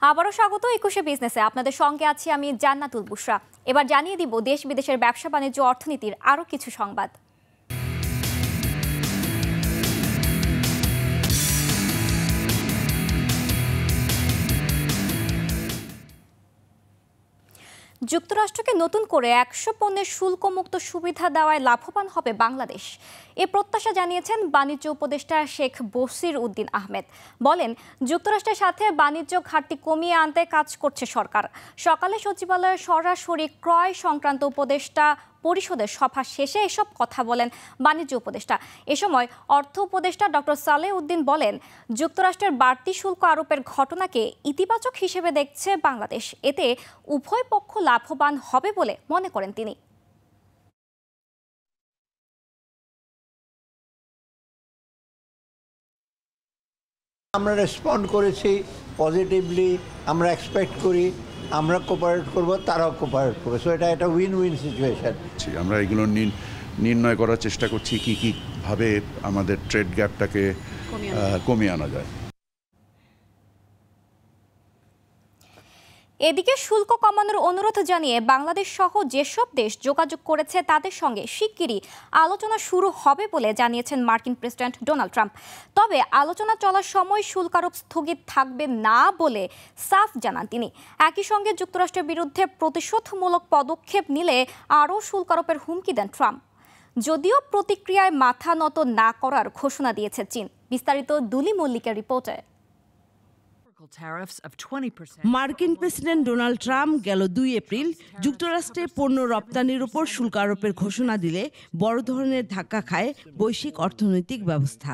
আবারও স্বাগত ২১শে বিজনেসে। আপনাদের সঙ্গে আছি আমি জান্নাতুল বুশরা। এবার জানিয়ে দিব দেশ বিদেশের ব্যবসা বাণিজ্য অর্থনীতির আরও কিছু সংবাদ। যুক্তরাষ্ট্রকে নতুন করে ১০০ পণ্যের শুল্কমুক্ত সুবিধা দেওয়ায় লাভবান হবে বাংলাদেশ, এ প্রত্যাশা জানিয়েছেন বাণিজ্য উপদেষ্টা শেখ বসির উদ্দিন আহমেদ। বলেন, যুক্তরাষ্ট্রের সাথে বাণিজ্য ঘাটতি কমিয়ে আনতে কাজ করছে সরকার। সকালে সচিবালয়ে সরাসরি ক্রয় সংক্রান্ত উপদেষ্টা পরিষদের সভা শেষে এসব কথা বলেন বাণিজ্য উপদেষ্টা। এ সময় অর্থ উপদেষ্টা ডক্টর সালেহ উদ্দিন বলেন, যুক্তরাষ্ট্রের বাড়তি শুল্ক আরোপের ঘটনাকে ইতিবাচক হিসেবে দেখছে বাংলাদেশ। এতে উভয় পক্ষ লাভবান হবে বলে মনে করেন তিনি। আমরা রেসপন্ড করেছি পজিটিভলি। আমরা এক্সপেক্ট করি আমরা কোঅপারেট করব, তারাও কোঅপারেট করবে। সো এটা একটা উইন উইন সিচুয়েশন। আমরা এগুলো নির্ণয় করার চেষ্টা করছি কীভাবে আমাদের ট্রেড গ্যাপটাকে কমিয়ে আনা যায়। এদিকে শুল্ক কমানোর অনুরোধ জানিয়ে বাংলাদেশ সহ যেসব দেশ যোগাযোগ করেছে তাদের সঙ্গে শিগগিরই আলোচনা শুরু হবে বলে জানিয়েছেন মার্কিন প্রেসিডেন্ট ডোনাল্ড ট্রাম্প। তবে আলোচনা চলার সময় শুল্ক আরোপ স্থগিত থাকবে না বলে সাফ জানান তিনি। একই সঙ্গে যুক্তরাষ্ট্রের বিরুদ্ধে প্রতিশোধমূলক পদক্ষেপ নিলে আরও শুল্ক আরোপের হুমকি দেন ট্রাম্প। যদিও প্রতিক্রিয়ায় মাথা নত না করার ঘোষণা দিয়েছে চীন। বিস্তারিত দুলি মল্লিকের রিপোর্টে। মার্কিন প্রেসিডেন্ট ডোনাল্ড ট্রাম্প গেল ২ এপ্রিল যুক্তরাষ্ট্রে পণ্য রপ্তানির উপর শুল্ক আরোপের ঘোষণা দিলে বড় ধরনের ধাক্কা খায় বৈশ্বিক অর্থনৈতিক ব্যবস্থা।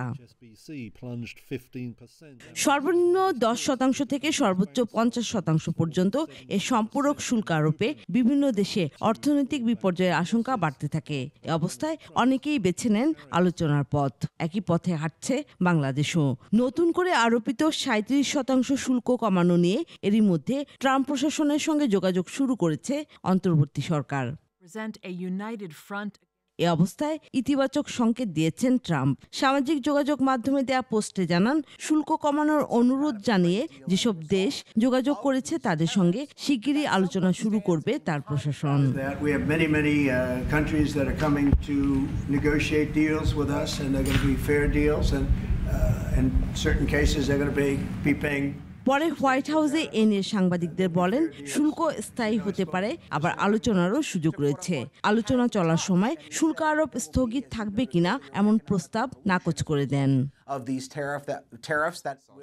সর্বনিম্ন ১০% থেকে সর্বোচ্চ ৫০% পর্যন্ত এ সম্পূরক শুল্ক আরোপে বিভিন্ন দেশে অর্থনৈতিক বিপর্যয়ের আশঙ্কা বাড়তে থাকে। এ অবস্থায় অনেকেই বেছে নেন আলোচনার পথ। একই পথে হাঁটছে বাংলাদেশও। নতুন করে আরোপিত ৩৭% শুল্ক কমানো নিয়ে এরই মধ্যে ট্রাম্প প্রশাসনের সঙ্গে যোগাযোগ শুরু করেছে অন্তর্বর্তী সরকার। এ অবস্থায় ইতিবাচক সংকেত দিয়েছেন ট্রাম্প। সামাজিক যোগাযোগ মাধ্যমে দেয়া পোস্টে জানান, শুল্ক কমানোর অনুরোধ জানিয়ে যেসব দেশ যোগাযোগ করেছে তাদের সঙ্গে শিগগিরই আলোচনা শুরু করবে তার প্রশাসন। পরে হোয়াইট হাউসে এ নিয়ে সাংবাদিকদের বলেন, শুল্ক স্থায়ী হতে পারে, আবার আলোচনারও সুযোগ রয়েছে। আলোচনা চলার সময় শুল্ক আরোপ স্থগিত থাকবে কিনা এমন প্রস্তাব নাকচ করে দেন।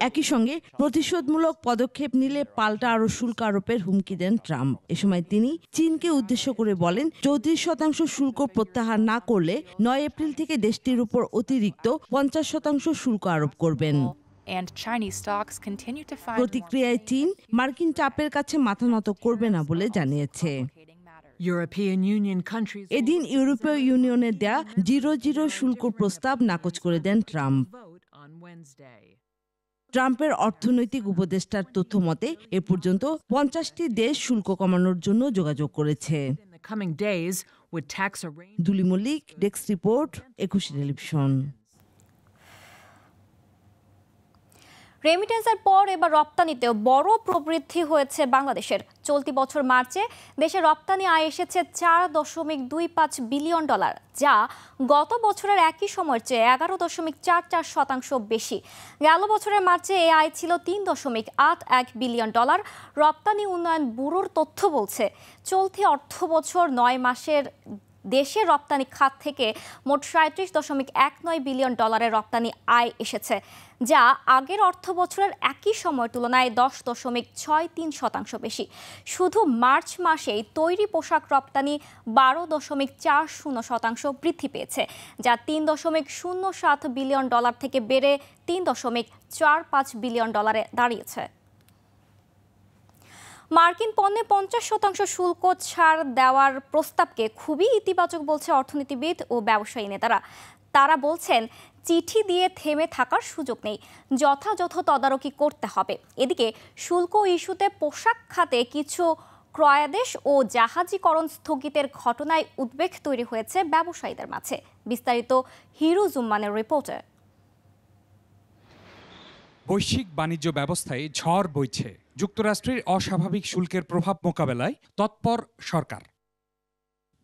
একই সঙ্গে প্রতিশোধমূলক পদক্ষেপ নিলে পাল্টা আরো শুল্ক আরোপের হুমকি দেন ট্রাম্প। এ সময় তিনি চীনকে উদ্দেশ্য করে বলেন, ৩৪% শুল্ক প্রত্যাহার না করলে ৯ এপ্রিল থেকে দেশটির উপর অতিরিক্ত ৫০% শুল্ক আরোপ করবেন। প্রতিক্রিয়ায় চীন মার্কিন চাপের কাছে মাথা নত করবে না বলে জানিয়েছে। এদিন ইউরোপীয় ইউনিয়নের দেয়া 0 শুল্ক প্রস্তাব নাকচ করে দেন ট্রাম্প। ট্রাম্পের অর্থনৈতিক উপদেষ্টার তথ্য মতে এ পর্যন্ত ৫০টি দেশ শুল্ক কমানোর জন্য যোগাযোগ করেছে। দুলি মল্লিক, ডেস্ক রিপোর্ট, ২১ টেলিভিশন। রেমিটেন্সের পর এবার রপ্তানিতেও বড় প্রবৃদ্ধি হয়েছে বাংলাদেশের। চলতি বছর মার্চে দেশে রপ্তানি আয় এসেছে $৪.25 বিলিয়ন, যা গত বছরের একই সময়ের চেয়ে ১১.৪৪% বেশি। গেল বছরের মার্চে এই আয় ছিল $3.81 বিলিয়ন। রপ্তানি উন্নয়ন ব্যুরোর তথ্য বলছে, চলতি অর্থবছর ৯ মাসের দেশের রপ্তানি খাত থেকে মোট $৩৭.19 বিলিয়ন রপ্তানি আয় এসেছে, যা আগের অর্থ বছরের একই সময়ের তুলনায় 10.63% বেশি। শুধু মার্চ মাসেই তৈরি পোশাক রপ্তানি 12.40% বৃদ্ধি পেয়েছে, যা $3.07 বিলিয়ন থেকে বেড়ে $3.45 বিলিয়ন দাঁড়িয়েছে। মার্কিন পণ্যে 50% শুল্ক ছাড় দেওয়ার প্রস্তাবকে খুবই ইতিবাচক বলছে অর্থনীতিবিদ ও ব্যবসায়ী নেতারা। তারা বলছেন, চিঠি দিয়ে থেমে থাকার সুযোগ নেই, যথাযথ তদারকি করতে হবে। এদিকে শুল্ক ইস্যুতে পোশাক খাতে কিছু ক্রয়াদেশ ও জাহাজীকরণ স্থগিতের ঘটনায় উদ্বেগ তৈরি হয়েছে ব্যবসায়ীদের মাঝে। বিস্তারিত হিরু জুম্মানের রিপোর্টে। বৈশ্বিক বাণিজ্য ব্যবস্থায় ঝড় বইছে। যুক্তরাষ্ট্রের অস্বাভাবিক শুল্কের প্রভাব মোকাবেলায় তৎপর সরকার।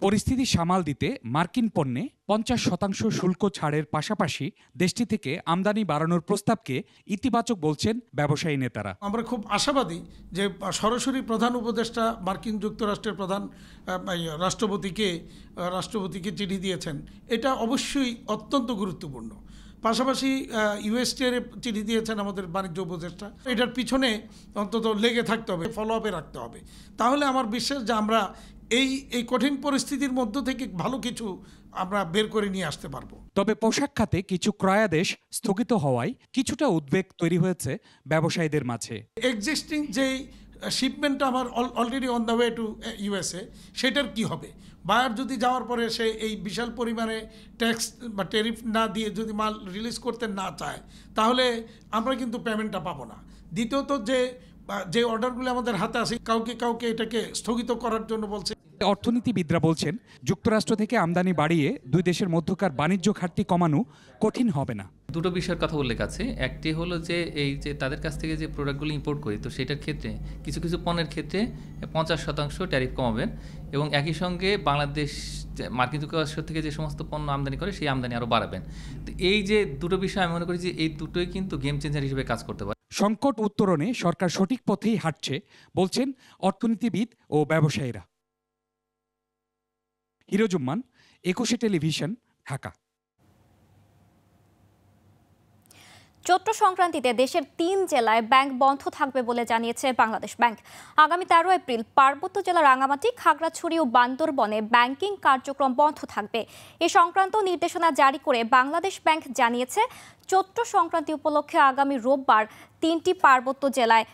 পরিস্থিতি সামাল দিতে মার্কিন পণ্যে 50% শুল্ক ছাড়ের পাশাপাশি দেশটি থেকে আমদানি বাড়ানোর প্রস্তাবকে ইতিবাচক বলছেন ব্যবসায়ী নেতারা। আমরা খুব আশাবাদী যে সরাসরি প্রধান উপদেষ্টা মার্কিন যুক্তরাষ্ট্রের প্রধান রাষ্ট্রপতিকে চিঠি দিয়েছেন, এটা অবশ্যই অত্যন্ত গুরুত্বপূর্ণ। পাশাপাশি ইউএসটিআর চিঠি দিয়েছেন আমাদের বাণিজ্য উপদেষ্টা। এটার পিছনে অন্তত লেগে থাকতে হবে, ফলো আপে রাখতে হবে। তাহলে আমার বিশ্বাস যে আমরা এই কঠিন পরিস্থিতির মধ্য থেকে ভালো কিছু আমরা বের করে নিয়ে আসতে পারবো। তবে পোশাক খাতে কিছু ক্রয়াদেশ স্থগিত হওয়ায় কিছুটা উদ্বেগ তৈরি হয়েছে ব্যবসায়ীদের মাঝে। এক্সিস্টিং যেই শিপমেন্ট আমার already on the way to USA, সেটার কি হবে? বায়ার যদি যাওয়ার পরে সে এই বিশাল পরিমাণে ট্যাক্স বা ট্যারিফ না দিয়ে যদি মাল রিলিজ করতে না চায়, তাহলে আমরা কিন্তু পেমেন্টটা পাবো না। দ্বিতীয়ত যে অর্ডারগুলো আমাদের হাতে আছে, কাউকে এটাকে স্থগিত করার জন্য বলছে। অর্থনীতিবিদরা বলছেন যুক্তরাষ্ট্র থেকে আমদানি বাড়িয়ে দুই দেশের মধ্যকার বাণিজ্য ঘাটতি কমানো কঠিন হবে না। দুটো বিষয়ের কথা উল্লেখ আছে। একটি হলো যে এই যে তাদের কাছ থেকে যে প্রোডাক্টগুলো ইম্পোর্ট করি, তো সেটার ক্ষেত্রে কিছু কিছু পণ্যের ক্ষেত্রে 50% ট্যারিফ কমাবেন এবং একই সঙ্গে বাংলাদেশ মার্কিন যুক্তরাষ্ট্র থেকে যে সমস্ত পণ্য আমদানি করে সেই আমদানি আরও বাড়াবেন। তো এই যে দুটো বিষয় আমি মনে করি যে এই দুটোই কিন্তু গেম চেঞ্জার হিসেবে কাজ করতে পারে। সংকট উত্তরণে সরকার সঠিক পথেই হাঁটছে বলছেন অর্থনীতিবিদ ও ব্যবসায়ীরা। হিরোজুম্মান, 21 টেলিভিশন, ঢাকা। চৈত্র সংক্রান্তিতে দেশের 3 জেলায় ব্যাংক বন্ধ থাকবে বলে জানিয়েছে বাংলাদেশ ব্যাংক। আগামী 13 এপ্রিল পার্বত্য জেলা রাঙামাটি, খাগড়াছড়ি ও বান্দরবনে ব্যাংকিং কার্যক্রম বন্ধ থাকবে। এ সংক্রান্ত নির্দেশনা জারি করে বাংলাদেশ ব্যাংক জানিয়েছে, চৈত্র সংক্রান্তি উপলক্ষে আগামী রোববার 3টি পার্বত্য জেলায়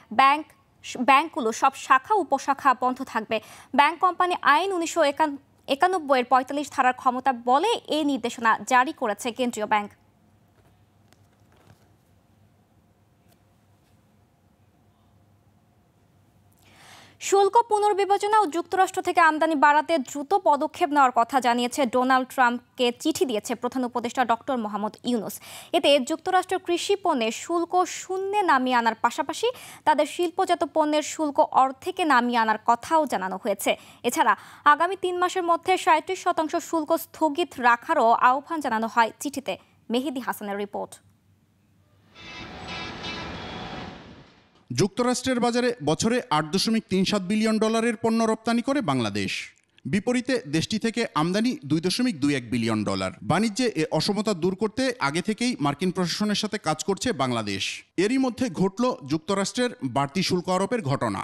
ব্যাংকগুলো সব শাখা উপশাখা বন্ধ থাকবে। ব্যাংক কোম্পানি আইন 1991 এর 45 ধারার ক্ষমতা বলে এই নির্দেশনা জারি করেছে কেন্দ্রীয় ব্যাংক। শুল্ক পুনর্বিবেচনা ও যুক্তরাষ্ট্র থেকে আমদানি বাড়াতে দ্রুত পদক্ষেপ নেওয়ার কথা জানিয়েছে ডোনাল্ড ট্রাম্পকে চিঠি দিয়েছে প্রধান উপদেষ্টা ডক্টর মোহাম্মদ ইউনূস। এতে যুক্তরাষ্ট্রের কৃষি পণ্যের শুল্ক শূন্যে নামিয়ে আনার পাশাপাশি তাদের শিল্পজাত পণ্যের শুল্ক অর্ধেকে নামিয়ে আনার কথাও জানানো হয়েছে। এছাড়া আগামী 3 মাসের মধ্যে 37% শুল্ক স্থগিত রাখারও আহ্বান জানানো হয় চিঠিতে। মেহেদি হাসানের রিপোর্ট। যুক্তরাষ্ট্রের বাজারে বছরে $8.37 বিলিয়ন পণ্য রপ্তানি করে বাংলাদেশ। বিপরীতে দেশটি থেকে আমদানি $2.21 বিলিয়ন। বাণিজ্যে এ অসমতা দূর করতে আগে থেকেই মার্কিন প্রশাসনের সাথে কাজ করছে বাংলাদেশ। এরই মধ্যে ঘটল যুক্তরাষ্ট্রের বাড়তি শুল্ক আরোপের ঘটনা।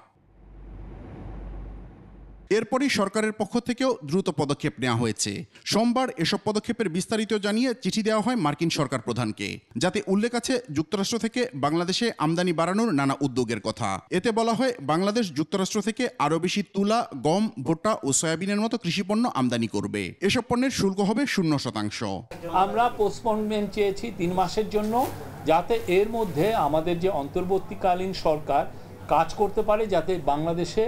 এরপরই সরকারের পক্ষ থেকেও দ্রুত পদক্ষেপ নেওয়া হয়েছে। সোমবার এসব পদক্ষেপের বিস্তারিত জানিয়ে চিঠি দেওয়া হয় মার্কিন সরকার প্রধানকে, যাতে উল্লেখ আছে যুক্তরাষ্ট্র থেকে বাংলাদেশে আমদানি বাড়ানোর নানা উদ্যোগের কথা। এতে বলা হয় বাংলাদেশ যুক্তরাষ্ট্র থেকে আরও বেশি তুলা, গম, ভুট্টা ও সয়াবিনের মতো কৃষিপণ্য আমদানি করবে। এসব পণ্যের শুল্ক হবে 0%। আমরা পোস্টপোনমেন্ট চেয়েছি 3 মাসের জন্য, যাতে এর মধ্যে আমাদের যে অন্তর্বর্তীকালীন সরকার কাজ করতে পারে, যাতে বাংলাদেশে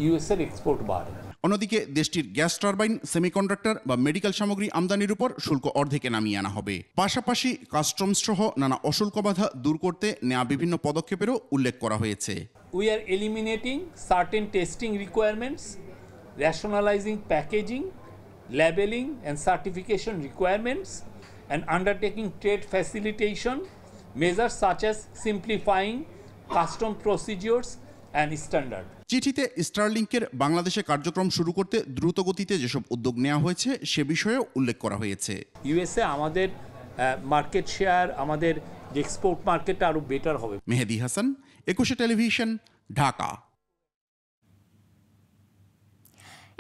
ইউএসের এক্সপোর্ট বাড়ে। অন্যদিকে দেশটির গ্যাস টারবাইন, সেমিকন্ডাক্টর বা মেডিকেল সামগ্রী আমদানির উপর শুল্ক অর্ধেকে নামিয়ে আনা হবে। পাশাপাশি কাস্টমস সহ নানা অশুল্ক বাধা দূর করতে নেওয়া বিভিন্ন পদক্ষেপেরও উল্লেখ করা হয়েছে। We are eliminating certain testing requirements, rationalising packaging, labelling and certification requirements and undertaking trade facilitation measures such as simplifying custom procedures and standard. চিঠিতে স্টারলিংকের বাংলাদেশে কার্যক্রম শুরু করতে দ্রুত গতিতে যেসব উদ্যোগ নেওয়া হয়েছে সে বিষয়েও উল্লেখ করা হয়েছে। ইউএসএ আমাদের মার্কেট শেয়ার, আমাদের এক্সপোর্ট মার্কেটটা আরও বেটার হবে। মেহেদি হাসান, 21 টেলিভিশন, ঢাকা।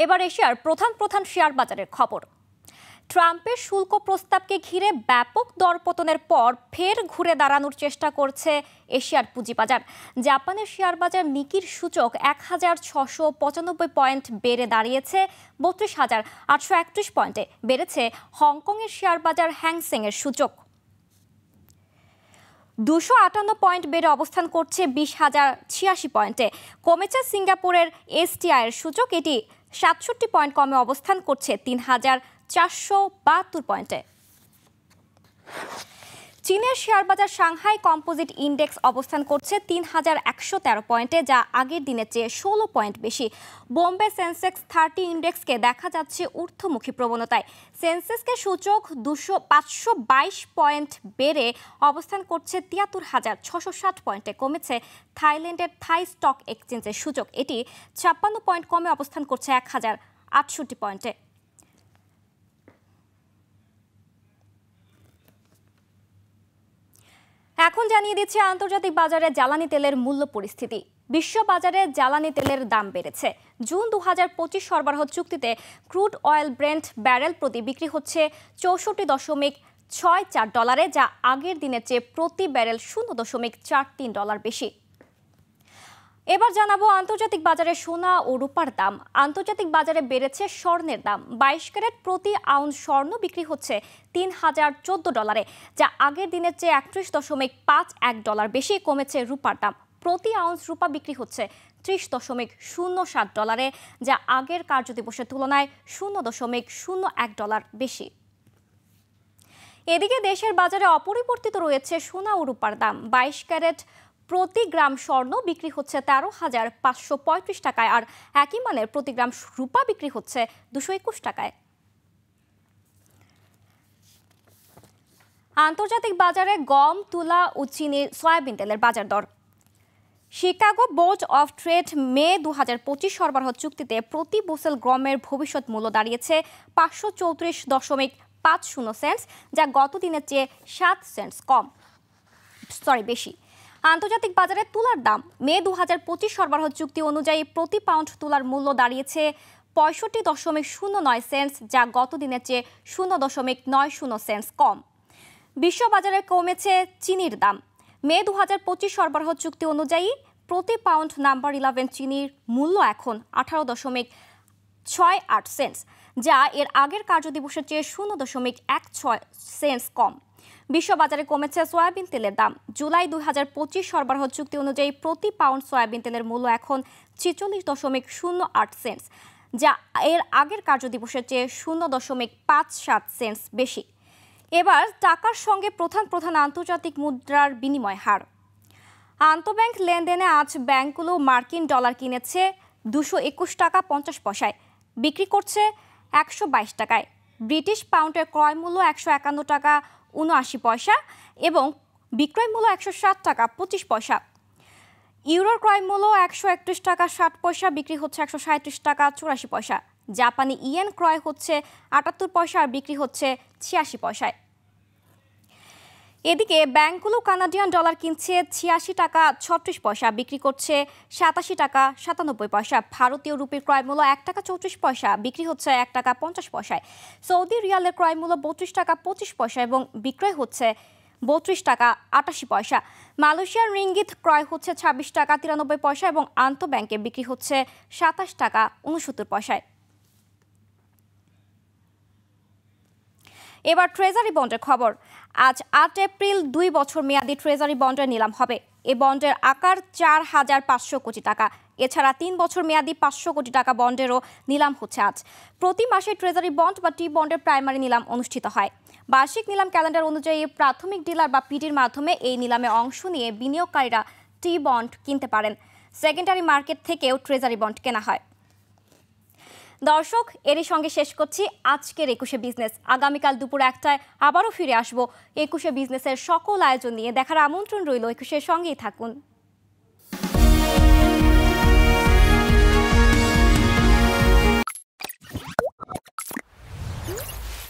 এবার এশিয়ার প্রধান শেয়ার বাজারের খবর। ট্রাম্পের শুল্ক প্রস্তাবকে ঘিরে ব্যাপক দরপতনের পর ফের ঘুরে দাঁড়ানোর চেষ্টা করছে এশিয়ার পুঁজিবাজার। জাপানের শেয়ার বাজার নিকির সূচক 1695 পয়েন্ট বেড়ে দাঁড়িয়েছে 32,831 পয়েন্টে। বেড়েছে হংকংয়ের শেয়ার বাজার হ্যাংসেং এর সূচক 258 পয়েন্ট বেড়ে অবস্থান করছে 20,086 পয়েন্টে। কমেছে সিঙ্গাপুরের এসটিআই এর সূচক, এটি 67 পয়েন্ট কমে অবস্থান করছে 3,472 পয়েন্টে। চীনের শেয়ার বাজার সাংহাই কম্পোজিট ইন্ডেক্স অবস্থান করছে ৩,১১৩ পয়েন্টে, যা আগের দিনের চেয়ে ১৬ পয়েন্ট বেশি। বোম্বে সেন্সেক্স 30 ইন্ডেক্সকে দেখা যাচ্ছে ঊর্ধ্বমুখী প্রবণতায়। সেন্সেক্সকে সূচক 522 পয়েন্ট বেড়ে অবস্থান করছে ৭৩,৬৬০ পয়েন্টে। কমেছে থাইল্যান্ডের থাই স্টক এক্সচেঞ্জের সূচক, এটি ৫৬ পয়েন্ট কমে অবস্থান করছে ১,০৬৮ পয়েন্টে। এখন জানিয়ে দিচ্ছে আন্তর্জাতিক বাজারে জ্বালানি তেলের মূল্য পরিস্থিতি। বিশ্ব বাজারে জ্বালানি তেলের দাম বেড়েছে। জুন ২০২৫ সরবরাহ চুক্তিতে ক্রুড অয়েল ব্রেন্ট ব্যারেল প্রতি বিক্রি হচ্ছে ৬৪.৬৪ ডলারে, যা আগের দিনের চেয়ে প্রতি ব্যারেল ০.৪৩ ডলার বেশি। এবার জানাবো আন্তর্জাতিক বাজারে সোনা ও রূপার দাম। আন্তর্জাতিক বাজারে বেড়েছে স্বর্ণের দাম। 22 ক্যারেট প্রতি আউন্স স্বর্ণ বিক্রি হচ্ছে ৩,০১৪ ডলারে, যা আগের দিনের চেয়ে ৩১.৫১ ডলার বেশি। কমেছে রূপার দাম। প্রতি আউন্স রূপা বিক্রি হচ্ছে ৩০.০৭ ডলারে, যা আগের কার্যদিবসের তুলনায় ০.০১ ডলার বেশি। এদিকে দেশের বাজারে অপরিবর্তিত রয়েছে সোনা ও রূপার দাম। 22 ক্যারেট প্রতি গ্রাম স্বর্ণ বিক্রি হচ্ছে ১৩,৫৩৫ টাকায়, আর একই মানের প্রতি গ্রাম রূপা বিক্রি হচ্ছে ২২১ টাকায়। আন্তর্জাতিক বাজারে গম, তুলা ও চিনি, সয়াবিন তেলের বাজার দর। শিকাগো বোর্ড অফ ট্রেড মে ২০২৫ সরবরাহ চুক্তিতে প্রতি বুশেল গমের ভবিষ্যৎ মূল্য দাঁড়িয়েছে ৫৩৪.৫০ সেন্টস, যা গত দিনের চেয়ে ৭ সেন্টস বেশি। আন্তর্জাতিক বাজারে তুলার দাম মে ২০২৫ সরবরাহ চুক্তি অনুযায়ী প্রতি পাউন্ড তুলার মূল্য দাঁড়িয়েছে ৬৫.০৯ সেন্টস, যা গত দিনের চেয়ে ০.৯০ সেন্টস কম। বিশ্ব বাজারে কমেছে চিনির দাম। মে ২০২৫ সরবরাহ চুক্তি অনুযায়ী প্রতি পাউন্ড নাম্বার 11 চিনির মূল্য এখন ১৮.৬৮ সেন্টস, যা এর আগের কার্যদিবসের চেয়ে ০.১৬ সেন্টস কম। বিশ্ব বাজারে কমেছে সয়াবিন তেলের দাম। জুলাই ২০২৫ সরবরাহ চুক্তি অনুযায়ী প্রতি পাউন্ড সয়াবিন তেলের মূল্য এখন ৪৬.০৮ সেন্টস, যা এর আগের কার্যদিবসের চেয়ে ০.৫৭ সেন্টস বেশি। এবার টাকার সঙ্গে প্রধান আন্তর্জাতিক মুদ্রার বিনিময় হার। আন্তঃব্যাংক লেনদেনে আজ ব্যাংকগুলো মার্কিন ডলার কিনেছে ২২১ টাকা ৫০ পয়সায়, বিক্রি করছে ১২২ টাকায়। ব্রিটিশ পাউন্ডের ক্রয় মূল্য ১৫১ টাকা ৭৯ পয়সা এবং বিক্রয় মূল্য ১৬০ টাকা ২৫ পয়সা। ইউরোর ক্রয় মূল্য ১৩১ টাকা ৬০ পয়সা, বিক্রি হচ্ছে ১৩৭ টাকা ৮৪ পয়সা। জাপানি ইয়েন ক্রয় হচ্ছে ৭৮ পয়সা আর বিক্রি হচ্ছে ৮৬ পয়সায়। এদিকে ব্যাংকগুলো কানাডিয়ান ডলার কিনছে ৮৬ টাকা ৩৬ পয়সা, বিক্রি করছে ৮৭ টাকা ৯৭ পয়সা। ভারতীয় রুপির ক্রয় মূল্য ১ টাকা ৩৪ পয়সা, বিক্রি হচ্ছে ১ টাকা ৫০ পয়সায়। সৌদি রিয়ালের ক্রয় মূল্য ৩২ টাকা ২৫ পয়সা এবং বিক্রয় হচ্ছে ৩২ টাকা ৮৮ পয়সা। মালয়েশিয়ার রিঙ্গিত ক্রয় হচ্ছে ২৬ টাকা ৯৩ পয়সা এবং আন্তঃব্যাংকে বিক্রি হচ্ছে ২৭ টাকা ৬৯ পয়সায়। এবার ট্রেজারি বন্ডের খবর। আজ ৮ এপ্রিল ২ বছর মেয়াদী ট্রেজারি বন্ডের নিলাম হবে। এ বন্ডের আকার ৪,৫০০ কোটি টাকা। এছাড়া ৩ বছর মেয়াদী ৫০০ কোটি টাকা বন্ডেরও নিলাম হচ্ছে আজ। প্রতি মাসে ট্রেজারি বন্ড বা টি বন্ডের প্রাইমারি নিলাম অনুষ্ঠিত হয়। বার্ষিক নিলাম ক্যালেন্ডার অনুযায়ী প্রাথমিক ডিলার বা পিডির মাধ্যমে এই নিলামে অংশ নিয়ে বিনিয়োগকারীরা টি বন্ড কিনতে পারেন। সেকেন্ডারি মার্কেট থেকেও ট্রেজারি বন্ড কেনা হয়। দর্শক, এরই সঙ্গে শেষ করছি আজকের ২১শে বিজনেস। আগামীকাল দুপুর ১টায় আবারও ফিরে আসবো ২১শে বিজনেসের সকল আয়োজন নিয়ে। দেখার আমন্ত্রণ রইল। ২১শে সঙ্গেই থাকুন।